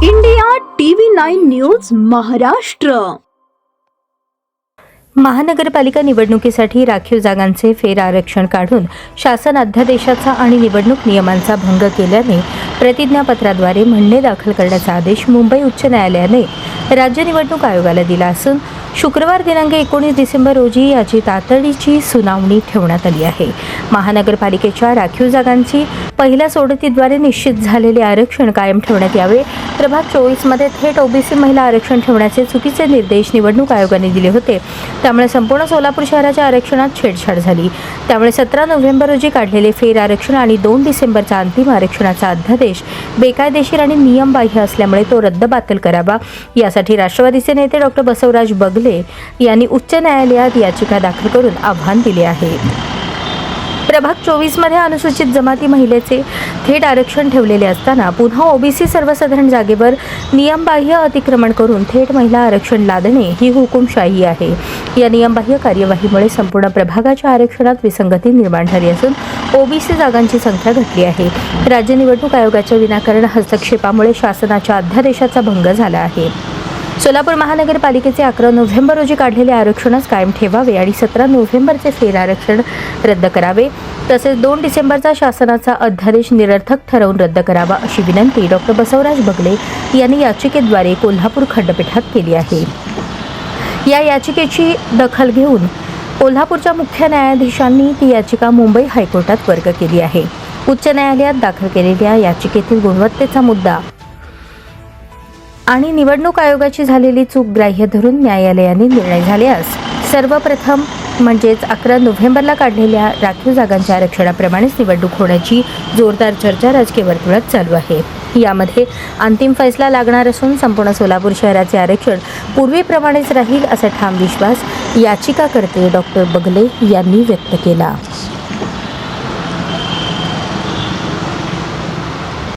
India TV 9 news Maharashtra. महानगरपालिका निवडणुकीसाठी राखीव जागांचे फेर आरक्षण काढून शासन अध्यादेशाचा आणि निवडणूक नियमांचा भंग केल्याने प्रतिज्ञापत्राद्वारे म्हणणे दाखल करण्याचा आदेश मुंबई उच्च न्यायालयाने राज्य निवडणूक आयोगाला दिला असून शुक्रवार दिनांक 19 डिसेंबर रोजी याची तातडीची सुनावणी ठेवण्यात आली आहे. महानगरपालिकेच्या राखीव जागांची पहिल्या सोडतीद्वारे निश्चित झालेले आरक्षण कायम ठेवण्यात यावे. प्रभाग 24 मध्ये थेट ओबीसी महिला आरक्षण ठेवण्याचे चुकीचे निर्देश निवडणूक आयोगाने दिले होते. त्यामुळे संपूर्ण सोलापूर शहराच्या आरक्षणात छेडछाड झाली. त्यामुळे 17 नोव्हेंबर रोजी काढलेले फेर आरक्षण आणि 2 डिसेंबरचा अंतिम आरक्षणाचा अध्यादेश बेकायदेशीर आणि नियमबाह्य असल्यामुळे तो रद्दबातल करावा. यासाठी राष्ट्रवादीचे नेते डॉक्टर बसवराज बगले यांनी उच्च न्यायालयात याचिका दाखल करून आव्हान दिले आहे. प्रभाग 24 मध्ये अनुसूचित जमाती महिलेचे थेट आरक्षण ठेवलेले असताना पुन्हा ओबीसी सर्वसाधारण जागेवर नियमबाह्य अतिक्रमण करून थेट महिला आरक्षण लादणे ही हुकुमशाही आहे. या नियमबाह्य कार्यवाहीमुळे संपूर्ण प्रभागाच्या आरक्षणात विसंगती निर्माण झाली असून ओबीसी जागांची संख्या घटली आहे. राज्य निवडणूक आयोगाच्या विनाकारण हस्तक्षेपामुळे शासनाच्या अध्यादेशाचा भंग झाला आहे. सोलापूर महानगरपालिकेचे 11 नोव्हेंबर रोजी काढलेले आरक्षणच कायम ठेवावे आणि 17 नोव्हेंबरचे फेर आरक्षण रद्द करावे. तसेच 2 डिसेंबरचा शासनाचा अध्यादेश निरर्थक ठरवून रद्द करावा अशी विनंती डॉक्टर बसवराज बगले यांनी याचिकेद्वारे कोल्हापूर खंडपीठात केली आहे. या याचिकेची दखल घेऊन कोल्हापूरच्या मुख्य न्यायाधीशांनी ती याचिका मुंबई हायकोर्टात वर्ग केली आहे. उच्च न्यायालयात दाखल केलेल्या याचिकेतील गुणवत्तेचा मुद्दा आणि निवडणूक आयोगाची झालेली चूक ग्राह्य धरून न्यायालयाने निर्णय झाल्यास सर्वप्रथम म्हणजेच 11 नोव्हेंबरला काढलेल्या राखीव जागांच्या आरक्षणाप्रमाणेच निवडणूक होण्याची जोरदार चर्चा राजकीय वर्तुळात चालू आहे. यामध्ये अंतिम फैसला लागणार असून संपूर्ण सोलापूर शहराचे आरक्षण पूर्वीप्रमाणेच राहील असा ठाम विश्वास याचिकाकर्ते डॉक्टर बगले यांनी व्यक्त केला.